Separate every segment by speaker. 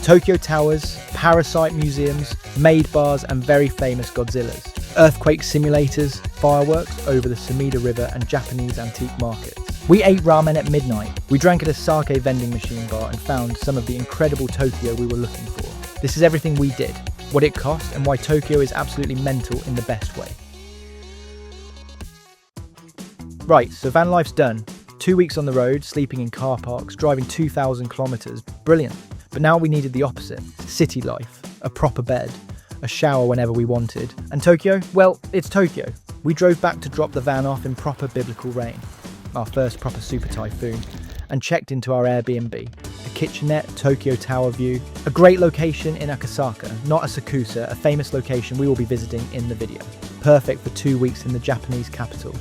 Speaker 1: Tokyo towers, Parasite museums, maid bars and very famous Godzillas. Earthquake simulators, fireworks over the Sumida River and Japanese antique markets. We ate ramen at midnight. We drank at a sake vending machine bar and found some of the incredible Tokyo we were looking for. This is everything we did, what it cost and why Tokyo is absolutely mental in the best way. Right, so van life's done. 2 weeks on the road, sleeping in car parks, driving 2,000 kilometers, brilliant. But now we needed the opposite, city life, a proper bed, a shower whenever we wanted. And Tokyo? Well, it's Tokyo. We drove back to drop the van off in proper biblical rain, our first proper super typhoon, and checked into our Airbnb. A kitchenette, Tokyo Tower view, a great location in Akasaka, not Asakusa, a famous location we will be visiting in the video. Perfect for 2 weeks in the Japanese capital.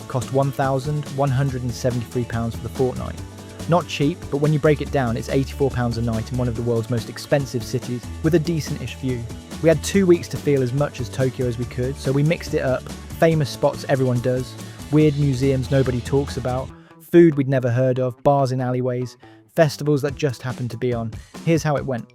Speaker 1: Cost £1,173 for the fortnight. Not cheap, but when you break it down, it's £84 a night in one of the world's most expensive cities with a decent-ish view. We had 2 weeks to feel as much as Tokyo as we could, so we mixed it up. Famous spots everyone does, weird museums nobody talks about, food we'd never heard of, bars in alleyways, festivals that just happened to be on. Here's how it went.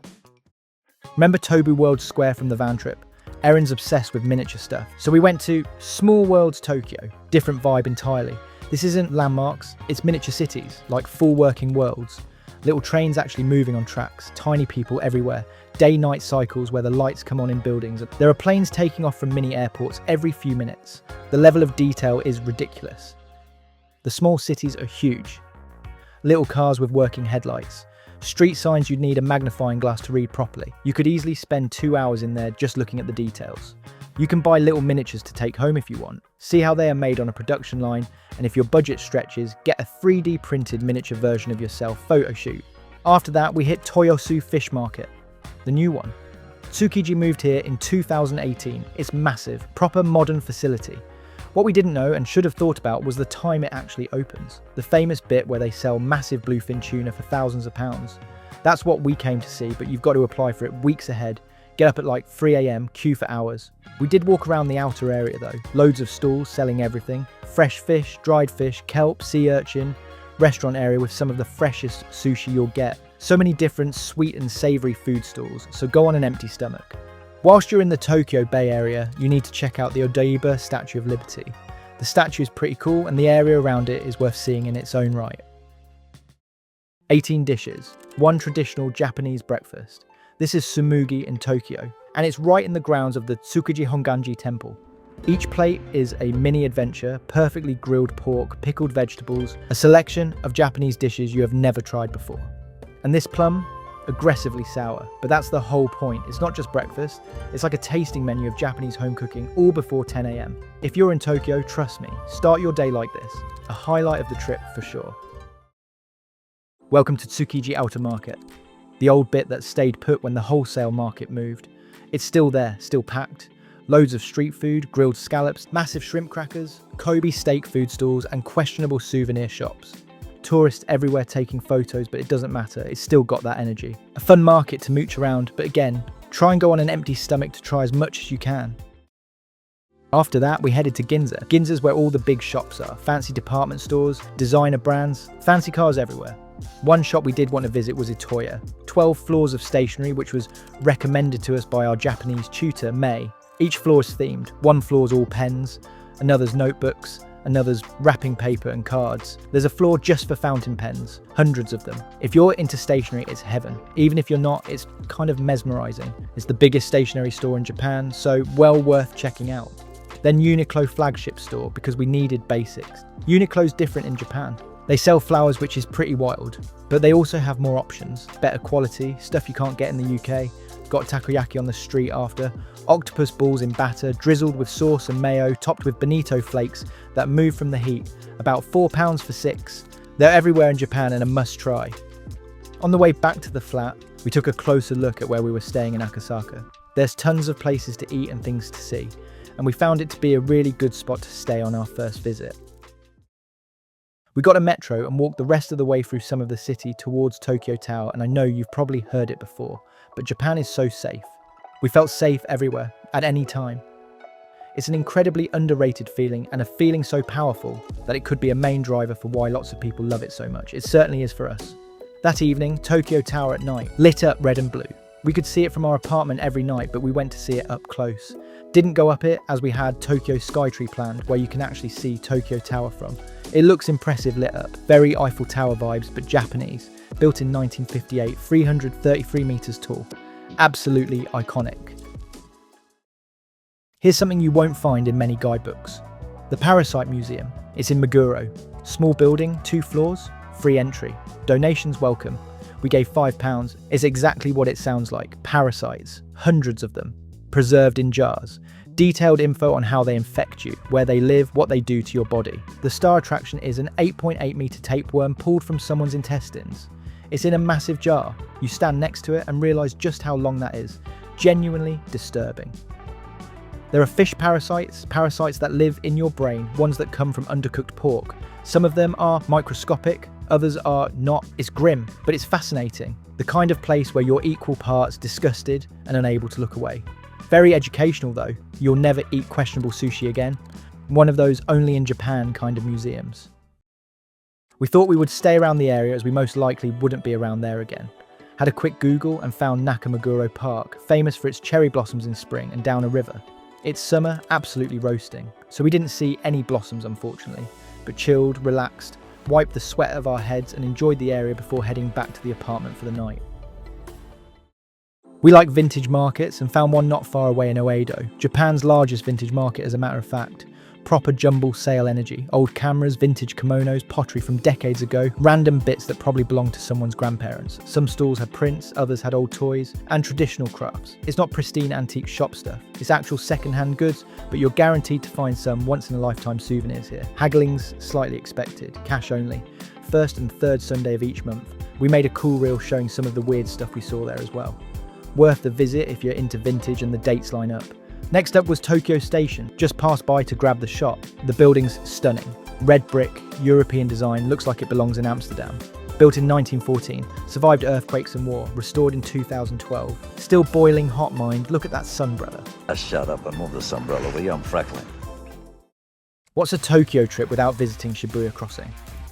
Speaker 1: Remember Tobu World Square from the van trip? Erin's obsessed with miniature stuff. So we went to Small Worlds Tokyo. Different vibe entirely. This isn't landmarks, it's miniature cities, like full working worlds. Little trains actually moving on tracks, tiny people everywhere, day-night cycles where the lights come on in buildings. There are planes taking off from mini airports every few minutes. The level of detail is ridiculous. The small cities are huge. Little cars with working headlights. Street signs you'd need a magnifying glass to read properly. You could easily spend 2 hours in there just looking at the details. You can buy little miniatures to take home if you want. See how they are made on a production line, and if your budget stretches, get a 3D printed miniature version of yourself photo shoot. After that, we hit Toyosu Fish Market, the new one. Tsukiji moved here in 2018. It's massive, proper modern facility. What we didn't know and should have thought about was the time it actually opens. The famous bit where they sell massive bluefin tuna for thousands of pounds. That's what we came to see, but you've got to apply for it weeks ahead. Get up at like 3 AM, queue for hours. We did walk around the outer area though. Loads of stalls selling everything. Fresh fish, dried fish, kelp, sea urchin. Restaurant area with some of the freshest sushi you'll get. So many different sweet and savoury food stalls, so go on an empty stomach. Whilst you're in the Tokyo Bay Area, you need to check out the Odaiba Statue of Liberty. The statue is pretty cool and the area around it is worth seeing in its own right. 18 dishes, one traditional Japanese breakfast. This is sumugi in Tokyo, and it's right in the grounds of the Tsukiji Honganji Temple. Each plate is a mini adventure, perfectly grilled pork, pickled vegetables, a selection of Japanese dishes you have never tried before. And this plum? Aggressively sour, but that's the whole point. It's not just breakfast, it's like a tasting menu of Japanese home cooking all before 10 AM. If you're in Tokyo, trust me, start your day like this. A highlight of the trip for sure. Welcome to Tsukiji Outer Market, the old bit that stayed put when the wholesale market moved. It's still there, still packed. Loads of street food, grilled scallops, massive shrimp crackers, Kobe steak food stalls and questionable souvenir shops. Tourists everywhere taking photos, but it doesn't matter, it's still got that energy. A fun market to mooch around, but again, try and go on an empty stomach to try as much as you can. After that, we headed to Ginza. Ginza's where all the big shops are, fancy department stores, designer brands, fancy cars everywhere. One shop we did want to visit was Itoya. 12 floors of stationery, which was recommended to us by our Japanese tutor, May. Each floor is themed. One floor's all pens, another's notebooks, another's wrapping paper and cards. There's a floor just for fountain pens, hundreds of them. If you're into stationery, it's heaven. Even if you're not, it's kind of mesmerizing. It's the biggest stationery store in Japan, so well worth checking out. Then Uniqlo flagship store, because we needed basics. Uniqlo's different in Japan. They sell flowers, which is pretty wild, but they also have more options, better quality, stuff you can't get in the UK. Got takoyaki on the street after, octopus balls in batter, drizzled with sauce and mayo, topped with bonito flakes that move from the heat, about £4 for 6. They're everywhere in Japan and a must try. On the way back to the flat, we took a closer look at where we were staying in Akasaka. There's tons of places to eat and things to see, and we found it to be a really good spot to stay on our first visit. We got a metro and walked the rest of the way through some of the city towards Tokyo Tower, and I know you've probably heard it before, but Japan is so safe. We felt safe everywhere, at any time. It's an incredibly underrated feeling, and a feeling so powerful that it could be a main driver for why lots of people love it so much. It certainly is for us. That evening, Tokyo Tower at night, lit up red and blue. We could see it from our apartment every night, but we went to see it up close. Didn't go up it as we had Tokyo Skytree planned, where you can actually see Tokyo Tower from. It looks impressive lit up, very Eiffel Tower vibes, but Japanese. Built in 1958, 333 meters tall. Absolutely iconic. Here's something you won't find in many guidebooks. The Parasite Museum. It's in Meguro. Small building, 2 floors, free entry. Donations welcome. We gave £5. It's exactly what it sounds like. Parasites. Hundreds of them. Preserved in jars. Detailed info on how they infect you, where they live, what they do to your body. The star attraction is an 8.8 meter tapeworm pulled from someone's intestines. It's in a massive jar. You stand next to it and realise just how long that is. Genuinely disturbing. There are fish parasites that live in your brain, ones that come from undercooked pork. Some of them are microscopic, others are not. It's grim, but it's fascinating. The kind of place where you're equal parts disgusted and unable to look away. Very educational though. You'll never eat questionable sushi again. One of those only in Japan kind of museums. We thought we would stay around the area as we most likely wouldn't be around there again. Had a quick Google and found Nakameguro Park, famous for its cherry blossoms in spring and down a river. It's summer, absolutely roasting, so we didn't see any blossoms unfortunately, but chilled, relaxed, wiped the sweat of our heads and enjoyed the area before heading back to the apartment for the night. We like vintage markets and found one not far away in Oedo, Japan's largest vintage market as a matter of fact. Proper jumble sale energy, old cameras, vintage kimonos, pottery from decades ago, random bits that probably belonged to someone's grandparents. Some stalls had prints, others had old toys, and traditional crafts. It's not pristine antique shop stuff, it's actual second-hand goods, but you're guaranteed to find some once-in-a-lifetime souvenirs here. Haggling's slightly expected, cash only. First and third Sunday of each month. We made a cool reel showing some of the weird stuff we saw there as well. Worth the visit if you're into vintage and the dates line up. Next up was Tokyo Station, just passed by to grab the shot. The building's stunning. Red brick, European design, looks like it belongs in Amsterdam. Built in 1914, survived earthquakes and war, restored in 2012. Still boiling hot, mind, look at that sun, brother.
Speaker 2: Shut up and move this umbrella, will you? I'm freckling.
Speaker 1: What's a Tokyo trip without visiting Shibuya Crossing?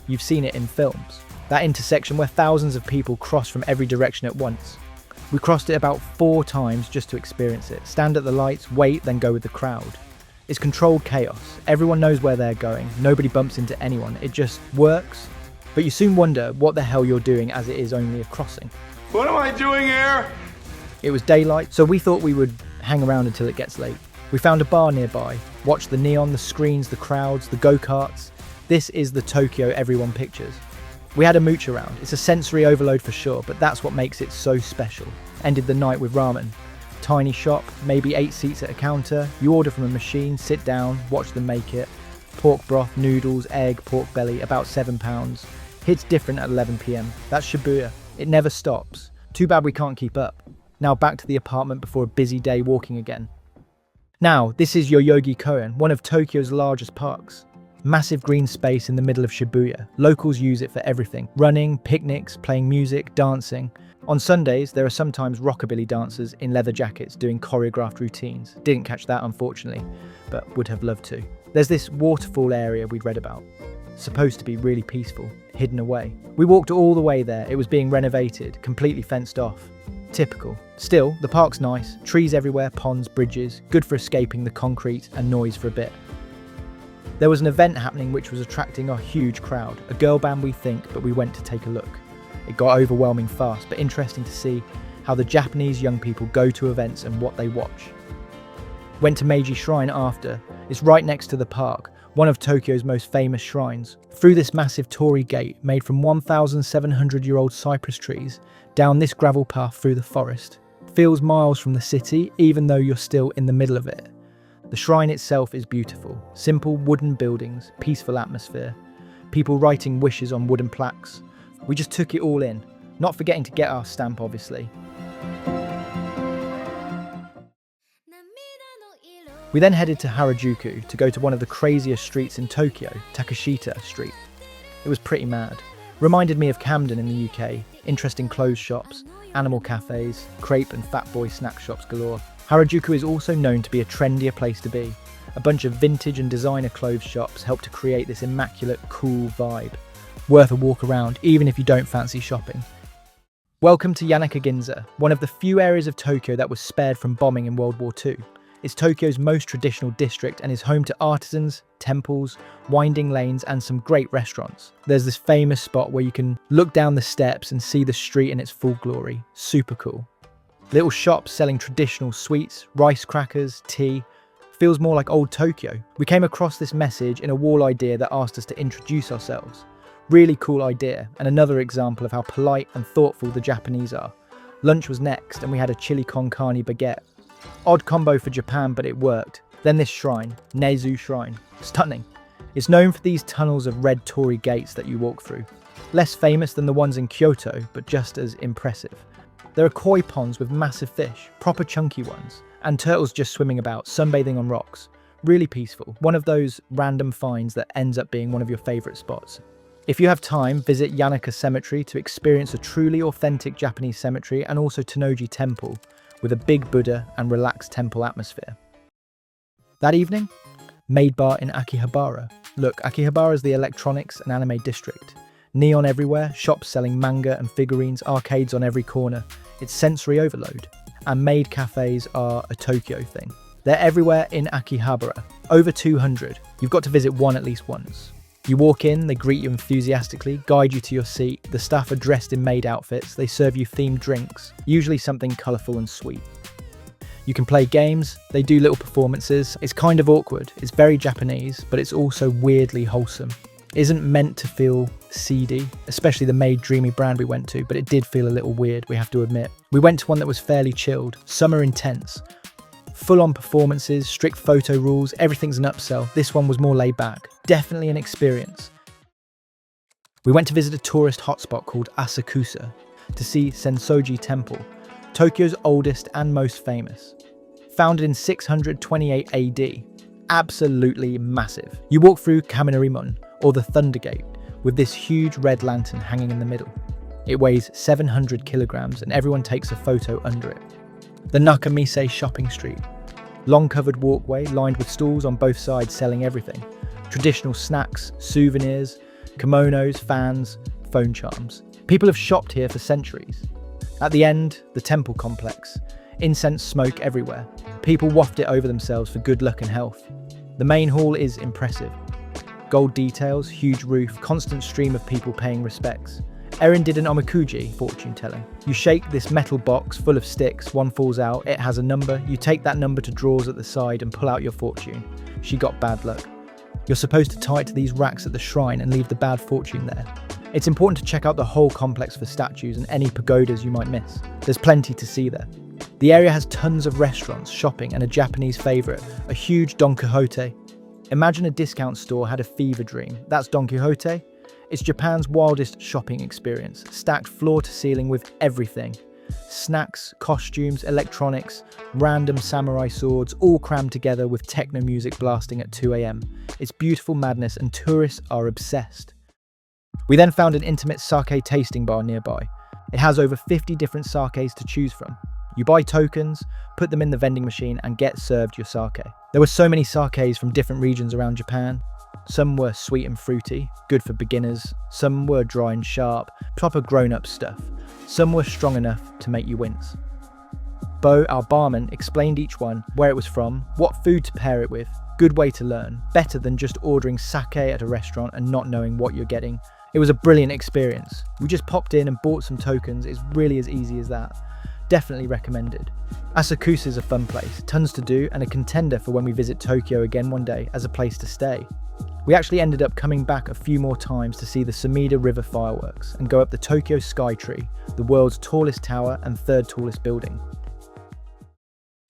Speaker 1: You've seen it in films. That intersection where thousands of people cross from every direction at once. We crossed it about 4 times just to experience it. Stand at the lights, wait, then go with the crowd. It's controlled chaos. Everyone knows where they're going. Nobody bumps into anyone. It just works. But you soon wonder what the hell you're doing as it is only a crossing.
Speaker 3: What am I doing here?
Speaker 1: It was daylight, so we thought we would hang around until it gets late. We found a bar nearby, watched the neon, the screens, the crowds, the go-karts. This is the Tokyo everyone pictures. We had a mooch around. It's a sensory overload for sure, but that's what makes it so special. Ended the night with ramen. Tiny shop, maybe 8 seats at a counter. You order from a machine, sit down, watch them make it. Pork broth, noodles, egg, pork belly, about £7. Hits different at 11 PM. That's Shibuya. It never stops. Too bad we can't keep up. Now back to the apartment before a busy day walking again. Now, this is Yoyogi Koen, one of Tokyo's largest parks. Massive green space in the middle of Shibuya. Locals use it for everything. Running, picnics, playing music, dancing. On Sundays, there are sometimes rockabilly dancers in leather jackets doing choreographed routines. Didn't catch that, unfortunately, but would have loved to. There's this waterfall area we'd read about. Supposed to be really peaceful, hidden away. We walked all the way there. It was being renovated, completely fenced off. Typical. Still, the park's nice. Trees everywhere, ponds, bridges. Good for escaping the concrete and noise for a bit. There was an event happening which was attracting a huge crowd. A girl band we think, but we went to take a look. It got overwhelming fast, but interesting to see how the Japanese young people go to events and what they watch. Went to Meiji Shrine after. It's right next to the park, one of Tokyo's most famous shrines. Through this massive torii gate made from 1,700-year-old cypress trees, down this gravel path through the forest. Feels miles from the city, even though you're still in the middle of it. The shrine itself is beautiful. Simple wooden buildings, peaceful atmosphere. People writing wishes on wooden plaques. We just took it all in, not forgetting to get our stamp obviously. We then headed to Harajuku to go to one of the craziest streets in Tokyo, Takashita Street. It was pretty mad. Reminded me of Camden in the UK. Interesting clothes shops, animal cafes, crepe and fat boy snack shops galore. Harajuku is also known to be a trendier place to be. A bunch of vintage and designer clothes shops help to create this immaculate, cool vibe. Worth a walk around, even if you don't fancy shopping. Welcome to Yanaka-Ginza, one of the few areas of Tokyo that was spared from bombing in World War II. It's Tokyo's most traditional district and is home to artisans, temples, winding lanes, and some great restaurants. There's this famous spot where you can look down the steps and see the street in its full glory. Super cool. Little shops selling traditional sweets, rice crackers, tea. Feels more like old Tokyo. We came across this message in a wall idea that asked us to introduce ourselves. Really cool idea, and another example of how polite and thoughtful the Japanese are. Lunch was next, and we had a chili con carne baguette. Odd combo for Japan, but it worked. Then this shrine, Nezu Shrine. Stunning. It's known for these tunnels of red torii gates that you walk through. Less famous than the ones in Kyoto, but just as impressive. There are koi ponds with massive fish, proper chunky ones, and turtles just swimming about, sunbathing on rocks. Really peaceful. One of those random finds that ends up being one of your favourite spots. If you have time, visit Yanaka Cemetery to experience a truly authentic Japanese cemetery, and also Tennoji Temple with a big Buddha and relaxed temple atmosphere. That evening, Maid Bar in Akihabara. Look, Akihabara is the electronics and anime district. Neon everywhere, shops selling manga and figurines, arcades on every corner. It's sensory overload. And maid cafes are a Tokyo thing. They're everywhere in Akihabara. Over 200. You've got to visit one at least once. You walk in, they greet you enthusiastically, guide you to your seat. The staff are dressed in maid outfits. They serve you themed drinks, usually something colourful and sweet. You can play games, they do little performances. It's kind of awkward, it's very Japanese, but it's also weirdly wholesome. It isn't meant to feel seedy, especially the Maid Dreamy brand we went to, but it did feel a little weird, we have to admit. We went to one that was fairly chilled, summer intense. Full-on performances, strict photo rules, everything's an upsell. This one was more laid back. Definitely an experience. We went to visit a tourist hotspot called Asakusa to see Sensoji Temple, Tokyo's oldest and most famous. Founded in 628 AD. Absolutely massive. You walk through Kaminari-mon, or the Thunder Gate, with this huge red lantern hanging in the middle. It weighs 700 kilograms and everyone takes a photo under it. The Nakamise shopping street. Long covered walkway lined with stalls on both sides selling everything. Traditional snacks, souvenirs, kimonos, fans, phone charms. People have shopped here for centuries. At the end, the temple complex. Incense smoke everywhere. People waft it over themselves for good luck and health. The main hall is impressive. Gold details, huge roof, constant stream of people paying respects. Erin did an omikuji, fortune telling. You shake this metal box full of sticks, one falls out, it has a number, you take that number to drawers at the side and pull out your fortune. She got bad luck. You're supposed to tie it to these racks at the shrine and leave the bad fortune there. It's important to check out the whole complex for statues and any pagodas you might miss. There's plenty to see there. The area has tons of restaurants, shopping, and a Japanese favourite, a huge Don Quixote. Imagine a discount store had a fever dream. That's Don Quixote. It's Japan's wildest shopping experience, stacked floor to ceiling with everything. Snacks, costumes, electronics, random samurai swords, all crammed together with techno music blasting at 2 AM. It's beautiful madness and tourists are obsessed. We then found an intimate sake tasting bar nearby. It has over 50 different sakes to choose from. You buy tokens, put them in the vending machine and get served your sake. There were so many sakes from different regions around Japan. Some were sweet and fruity, good for beginners. Some were dry and sharp, proper grown-up stuff. Some were strong enough to make you wince. Bo, our barman, explained each one, where it was from, what food to pair it with. Good way to learn. Better than just ordering sake at a restaurant and not knowing what you're getting. It was a brilliant experience. We just popped in and bought some tokens. It's really as easy as that. Definitely recommended. Asakusa is a fun place, tons to do, and a contender for when we visit Tokyo again one day as a place to stay. We actually ended up coming back a few more times to see the Sumida River fireworks and go up the Tokyo Skytree, the world's tallest tower and third tallest building.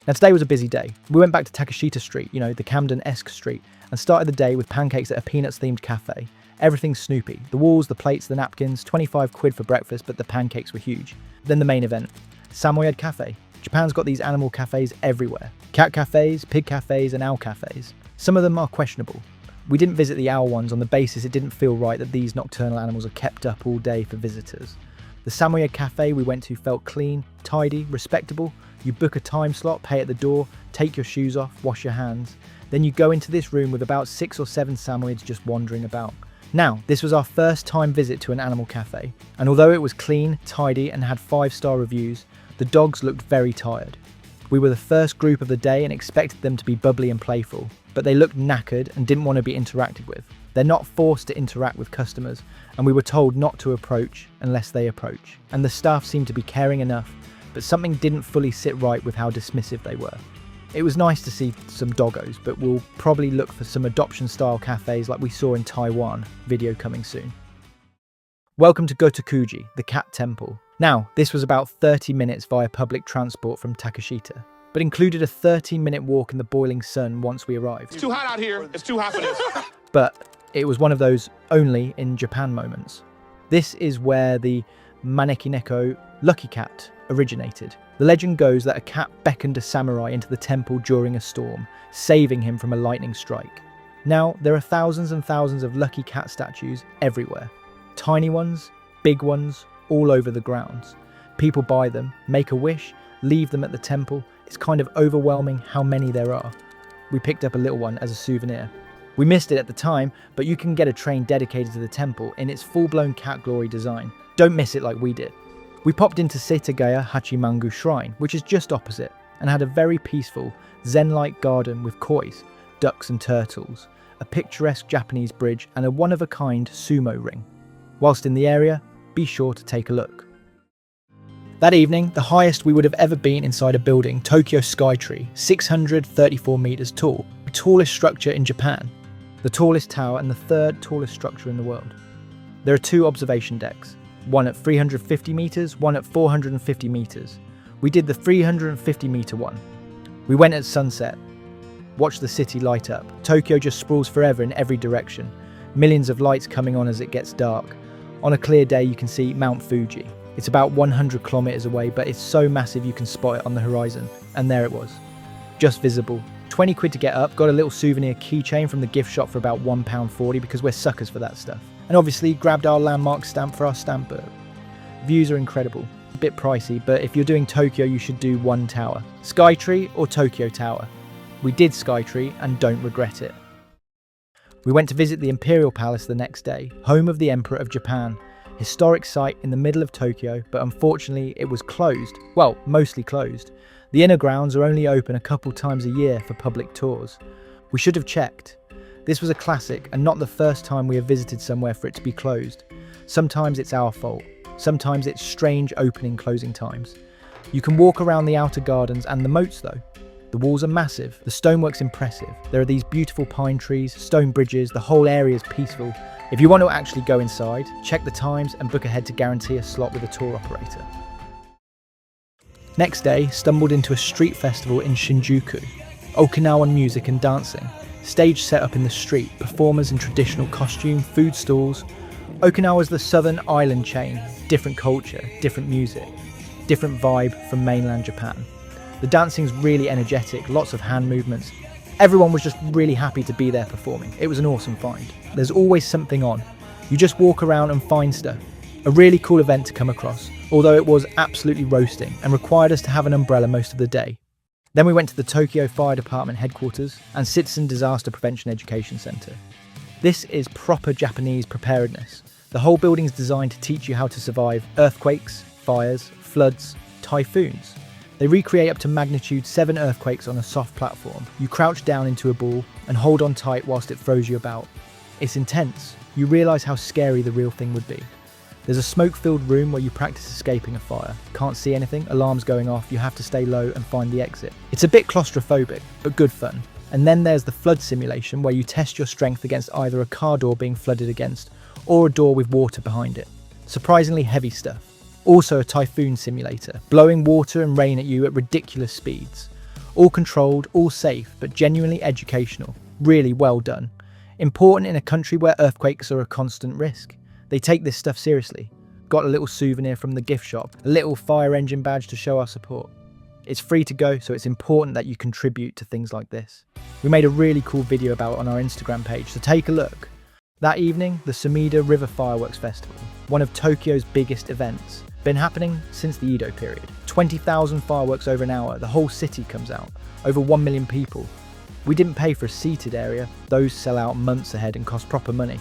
Speaker 1: Now today was a busy day. We went back to Takashita Street, the Camden-esque street, and started the day with pancakes at a Peanuts-themed cafe. Everything Snoopy. The walls, the plates, the napkins, 25 quid for breakfast, but the pancakes were huge. Then the main event, Samoyed Cafe. Japan's got these animal cafes everywhere. Cat cafes, pig cafes, and owl cafes. Some of them are questionable. We didn't visit the owl ones on the basis it didn't feel right that these nocturnal animals are kept up all day for visitors. The Samoyed Cafe we went to felt clean, tidy, respectable. You book a time slot, pay at the door, take your shoes off, wash your hands. Then you go into this room with about 6 or 7 Samoyeds just wandering about. Now, this was our first time visit to an animal cafe, and although it was clean, tidy and had 5-star reviews, the dogs looked very tired. We were the first group of the day and expected them to be bubbly and playful, but they looked knackered and didn't want to be interacted with. They're not forced to interact with customers, and we were told not to approach unless they approach. And the staff seemed to be caring enough, but something didn't fully sit right with how dismissive they were. It was nice to see some doggos, but we'll probably look for some adoption-style cafes like we saw in Taiwan. Video coming soon. Welcome to Gotokuji, the cat temple. Now, this was about 30 minutes via public transport from Takashita, but included a 13-minute walk in the boiling sun once we arrived.
Speaker 3: It's too hot out here. It's too hot for this.
Speaker 1: But it was one of those only in Japan moments. This is where the Manekineko lucky cat originated. The legend goes that a cat beckoned a samurai into the temple during a storm, saving him from a lightning strike. Now, there are thousands and thousands of lucky cat statues everywhere. Tiny ones, big ones, all over the grounds. People buy them, make a wish, leave them at the temple. It's kind of overwhelming how many there are. We picked up a little one as a souvenir. We missed it at the time, but you can get a train dedicated to the temple in its full-blown cat glory design. Don't miss it like we did. We popped into Setagaya Hachimangu Shrine, which is just opposite, and had a very peaceful, zen-like garden with kois, ducks and turtles, a picturesque Japanese bridge and a one-of-a-kind sumo ring. Whilst in the area, be sure to take a look. That evening, the highest we would have ever been inside a building, Tokyo Skytree, 634 meters tall, the tallest structure in Japan, the tallest tower and the third tallest structure in the world. There are 2 observation decks, one at 350 meters, one at 450 meters. We did the 350 meter one. We went at sunset, watched the city light up. Tokyo just sprawls forever in every direction, millions of lights coming on as it gets dark. On a clear day you can see Mount Fuji. It's about 100 kilometers away, but it's so massive you can spot it on the horizon. And there it was, just visible. 20 quid to get up, got a little souvenir keychain from the gift shop for about £1.40 because we're suckers for that stuff. And obviously grabbed our landmark stamp for our stamp book. Views are incredible. A bit pricey, but if you're doing Tokyo you should do one tower. Skytree or Tokyo Tower. We did Skytree and don't regret it. We went to visit the Imperial Palace the next day, home of the Emperor of Japan. Historic site in the middle of Tokyo, but unfortunately it was closed. Well, mostly closed. The inner grounds are only open a couple times a year for public tours. We should have checked. This was a classic and not the first time we have visited somewhere for it to be closed. Sometimes it's our fault. Sometimes it's strange opening closing times. You can walk around the outer gardens and the moats though. The walls are massive, the stonework's impressive. There are these beautiful pine trees, stone bridges, the whole area is peaceful. If you want to actually go inside, check the times and book ahead to guarantee a slot with a tour operator. Next day, stumbled into a street festival in Shinjuku. Okinawan music and dancing. Stage set up in the street, performers in traditional costume, food stalls. Okinawa's the southern island chain. Different culture, different music, different vibe from mainland Japan. The dancing's really energetic, lots of hand movements. Everyone was just really happy to be there performing. It was an awesome find. There's always something on. You just walk around and find stuff. A really cool event to come across, although it was absolutely roasting and required us to have an umbrella most of the day. Then we went to the Tokyo Fire Department headquarters and Citizen Disaster Prevention Education Center. This is proper Japanese preparedness. The whole building's designed to teach you how to survive earthquakes, fires, floods, typhoons. They recreate up to magnitude 7 earthquakes on a soft platform. You crouch down into a ball and hold on tight whilst it throws you about. It's intense. You realise how scary the real thing would be. There's a smoke-filled room where you practice escaping a fire. Can't see anything, alarms going off, you have to stay low and find the exit. It's a bit claustrophobic, but good fun. And then there's the flood simulation where you test your strength against either a car door being flooded against or a door with water behind it. Surprisingly heavy stuff. Also a typhoon simulator, blowing water and rain at you at ridiculous speeds. All controlled, all safe, but genuinely educational. Really well done. Important in a country where earthquakes are a constant risk. They take this stuff seriously. Got a little souvenir from the gift shop, a little fire engine badge to show our support. It's free to go, so it's important that you contribute to things like this. We made a really cool video about it on our Instagram page, so take a look. That evening, the Sumida River Fireworks Festival, one of Tokyo's biggest events. Been happening since the Edo period. 20,000 fireworks over an hour, the whole city comes out. Over 1 million people. We didn't pay for a seated area, those sell out months ahead and cost proper money.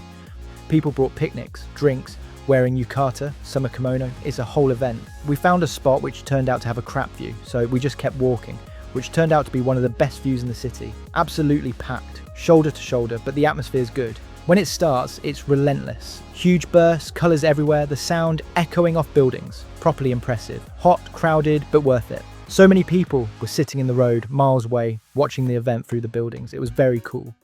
Speaker 1: People brought picnics, drinks, wearing yukata, summer kimono. It's a whole event. We found a spot which turned out to have a crap view, so we just kept walking, which turned out to be one of the best views in the city. Absolutely packed, shoulder to shoulder, but the atmosphere's good. When it starts, it's relentless. Huge bursts, colours everywhere, the sound echoing off buildings. Properly impressive. Hot, crowded, but worth it. So many people were sitting in the road, miles away, watching the event through the buildings. It was very cool.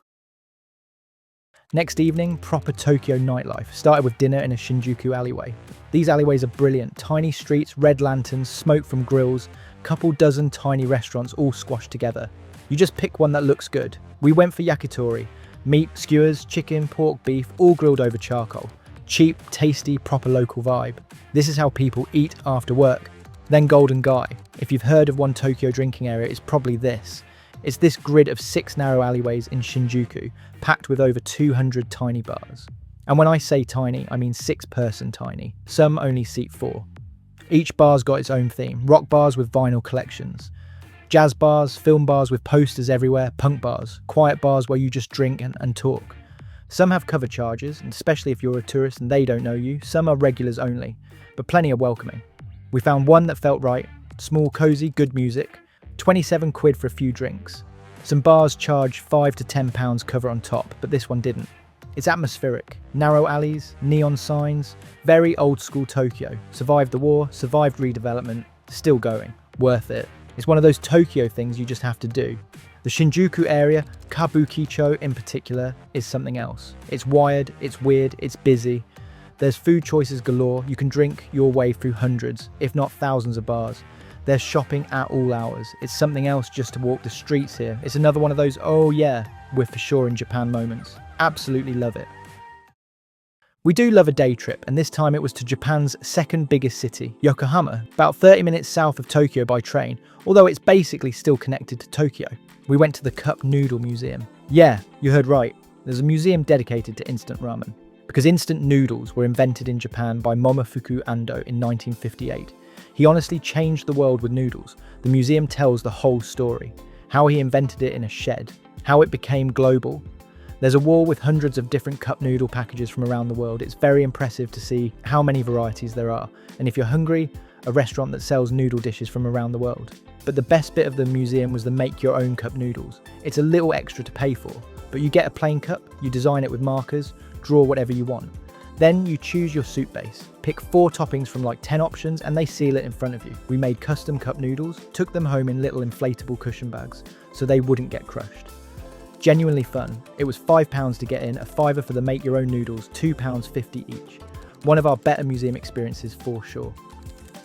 Speaker 1: Next evening, proper Tokyo nightlife. Started with dinner in a Shinjuku alleyway. These alleyways are brilliant. Tiny streets, red lanterns, smoke from grills, couple dozen tiny restaurants all squashed together. You just pick one that looks good. We went for yakitori. Meat, skewers, chicken, pork, beef, all grilled over charcoal. Cheap, tasty, proper local vibe. This is how people eat after work. Then Golden Gai. If you've heard of one Tokyo drinking area, it's probably this. It's this grid of 6 narrow alleyways in Shinjuku, packed with over 200 tiny bars. And when I say tiny, I mean 6-person tiny. Some only seat 4. Each bar's got its own theme. Rock bars with vinyl collections. Jazz bars, film bars with posters everywhere, punk bars, quiet bars where you just drink and talk. Some have cover charges, and especially if you're a tourist and they don't know you, some are regulars only, but plenty are welcoming. We found one that felt right, small, cosy, good music, 27 quid for a few drinks. Some bars charge £5 to £10 cover on top, but this one didn't. It's atmospheric, narrow alleys, neon signs, very old school Tokyo. Survived the war, survived redevelopment, still going, worth it. It's one of those Tokyo things you just have to do. The Shinjuku area, Kabukicho in particular, is something else. It's wired, it's weird, it's busy. There's food choices galore. You can drink your way through hundreds, if not thousands of bars. There's shopping at all hours. It's something else just to walk the streets here. It's another one of those, oh yeah, we're for sure in Japan moments. Absolutely love it. We do love a day trip, and this time it was to Japan's second biggest city, Yokohama, about 30 minutes south of Tokyo by train, although it's basically still connected to Tokyo. We went to the Cup Noodle Museum. Yeah, you heard right. There's a museum dedicated to instant ramen, because instant noodles were invented in Japan by Momofuku Ando in 1958. He honestly changed the world with noodles. The museum tells the whole story. How he invented it in a shed. How it became global. There's a wall with hundreds of different cup noodle packages from around the world. It's very impressive to see how many varieties there are. And if you're hungry, a restaurant that sells noodle dishes from around the world. But the best bit of the museum was the make your own cup noodles. It's a little extra to pay for, but you get a plain cup, you design it with markers, draw whatever you want. Then you choose your soup base, pick 4 toppings from like 10 options, and they seal it in front of you. We made custom cup noodles, took them home in little inflatable cushion bags so they wouldn't get crushed. Genuinely fun. It was £5 to get in, a fiver for the make your own noodles, £2.50 each. One of our better museum experiences for sure.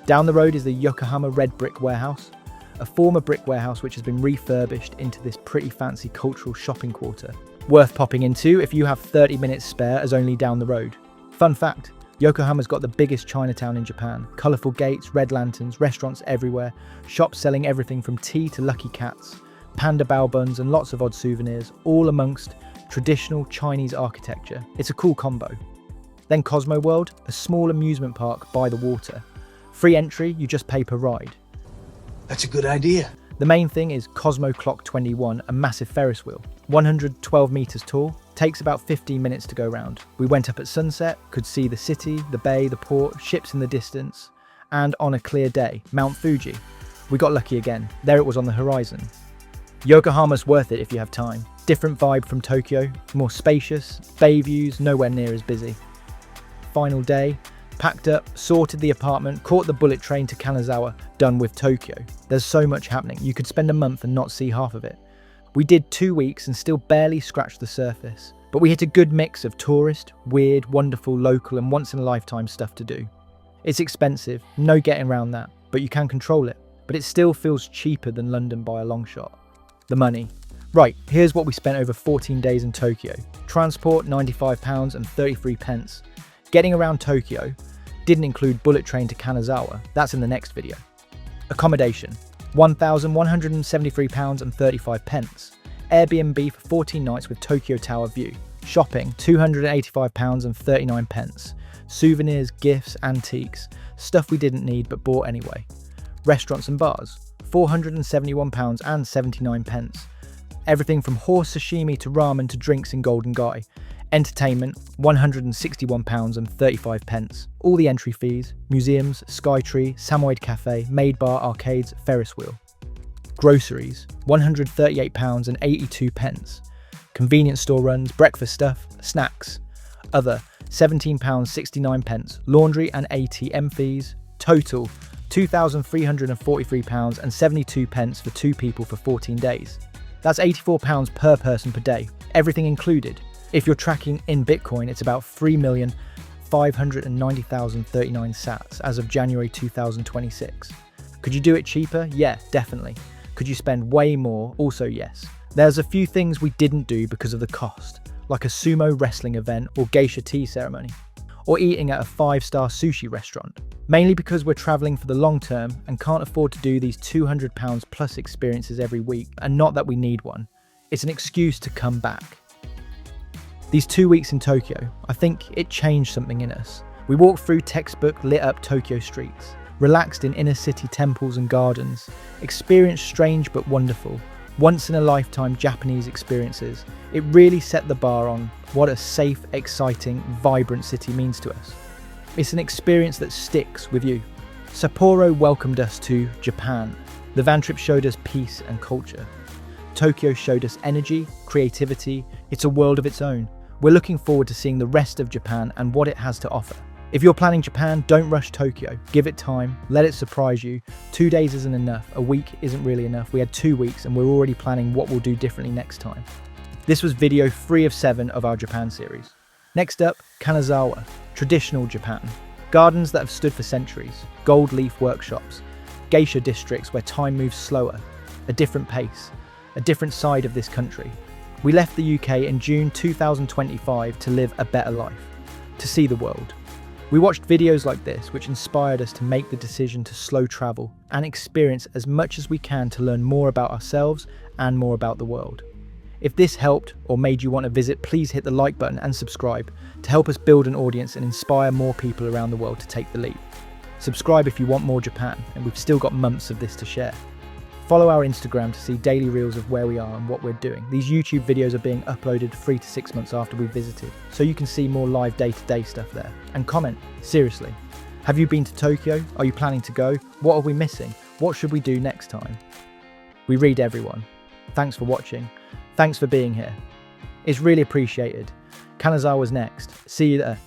Speaker 1: Down the road is the Yokohama Red Brick Warehouse, a former brick warehouse which has been refurbished into this pretty fancy cultural shopping quarter. Worth popping into if you have 30 minutes spare, as only down the road. Fun fact, Yokohama's got the biggest Chinatown in Japan. Colourful gates, red lanterns, restaurants everywhere, shops selling everything from tea to lucky cats, panda bao buns and lots of odd souvenirs, all amongst traditional Chinese architecture. It's a cool combo. Then Cosmo World, a small amusement park by the water. Free entry, you just pay per ride.
Speaker 4: That's a good idea.
Speaker 1: The main thing is Cosmo Clock 21, a massive Ferris wheel. 112 metres tall, takes about 15 minutes to go round. We went up at sunset, could see the city, the bay, the port, ships in the distance, and on a clear day, Mount Fuji. We got lucky again, there it was on the horizon. Yokohama's worth it if you have time. Different vibe from Tokyo, more spacious, bay views, nowhere near as busy. Final day, packed up, sorted the apartment, caught the bullet train to Kanazawa, done with Tokyo. There's so much happening, you could spend a month and not see half of it. We did 2 weeks and still barely scratched the surface, but we hit a good mix of tourist, weird, wonderful, local and once-in-a-lifetime stuff to do. It's expensive, no getting around that, but you can control it. But it still feels cheaper than London by a long shot. The money. Right, here's what we spent over 14 days in Tokyo. Transport, £95 and 33 pence. Getting around Tokyo didn't include bullet train to Kanazawa, that's in the next video. Accommodation, £1,173 and 35 pence. Airbnb for 14 nights with Tokyo Tower view. Shopping, £285 and 39 pence. Souvenirs, gifts, antiques, stuff we didn't need but bought anyway. Restaurants and bars, £471 and 79 pence. Everything from horse sashimi to ramen to drinks in Golden Gai. Entertainment, £161.35. All the entry fees, museums, Skytree, Samoyed Cafe, maid bar, arcades, Ferris wheel. Groceries, £138.82. Convenience store runs, breakfast stuff, snacks. Other, £17.69. Laundry and ATM fees. Total, £2,343.72 for 2 people for 14 days. That's £84 per person per day, everything included. If you're tracking in Bitcoin, it's about 3,590,039 sats as of January 2026. Could you do it cheaper? Yeah, definitely. Could you spend way more? Also yes. There's a few things we didn't do because of the cost, like a sumo wrestling event or geisha tea ceremony, or eating at a 5-star sushi restaurant, mainly because we're traveling for the long term and can't afford to do these £200 plus experiences every week, and not that we need one. It's an excuse to come back. These 2 weeks in Tokyo, I think it changed something in us. We walked through textbook lit up Tokyo streets, relaxed in inner city temples and gardens, experienced strange but wonderful, once-in-a-lifetime Japanese experiences. It really set the bar on what a safe, exciting, vibrant city means to us. It's an experience that sticks with you. Sapporo welcomed us to Japan. The van trip showed us peace and culture. Tokyo showed us energy, creativity. It's a world of its own. We're looking forward to seeing the rest of Japan and what it has to offer. If you're planning Japan, don't rush Tokyo. Give it time, let it surprise you. 2 days isn't enough, a week isn't really enough. We had 2 weeks and we're already planning what we'll do differently next time. This was video 3 of 7 of our Japan series. Next up, Kanazawa, traditional Japan. Gardens that have stood for centuries, gold leaf workshops, geisha districts where time moves slower, a different pace, a different side of this country. We left the UK in June 2025 to live a better life, to see the world. We watched videos like this which inspired us to make the decision to slow travel and experience as much as we can to learn more about ourselves and more about the world. If this helped or made you want to visit, please hit the like button and subscribe to help us build an audience and inspire more people around the world to take the leap. Subscribe if you want more Japan, and we've still got months of this to share. Follow our Instagram to see daily reels of where we are and what we're doing. These YouTube videos are being uploaded 3 to 6 months after we've visited, so you can see more live day-to-day stuff there. And comment, seriously. Have you been to Tokyo? Are you planning to go? What are we missing? What should we do next time? We read everyone. Thanks for watching. Thanks for being here. It's really appreciated. Kanazawa's next. See you there.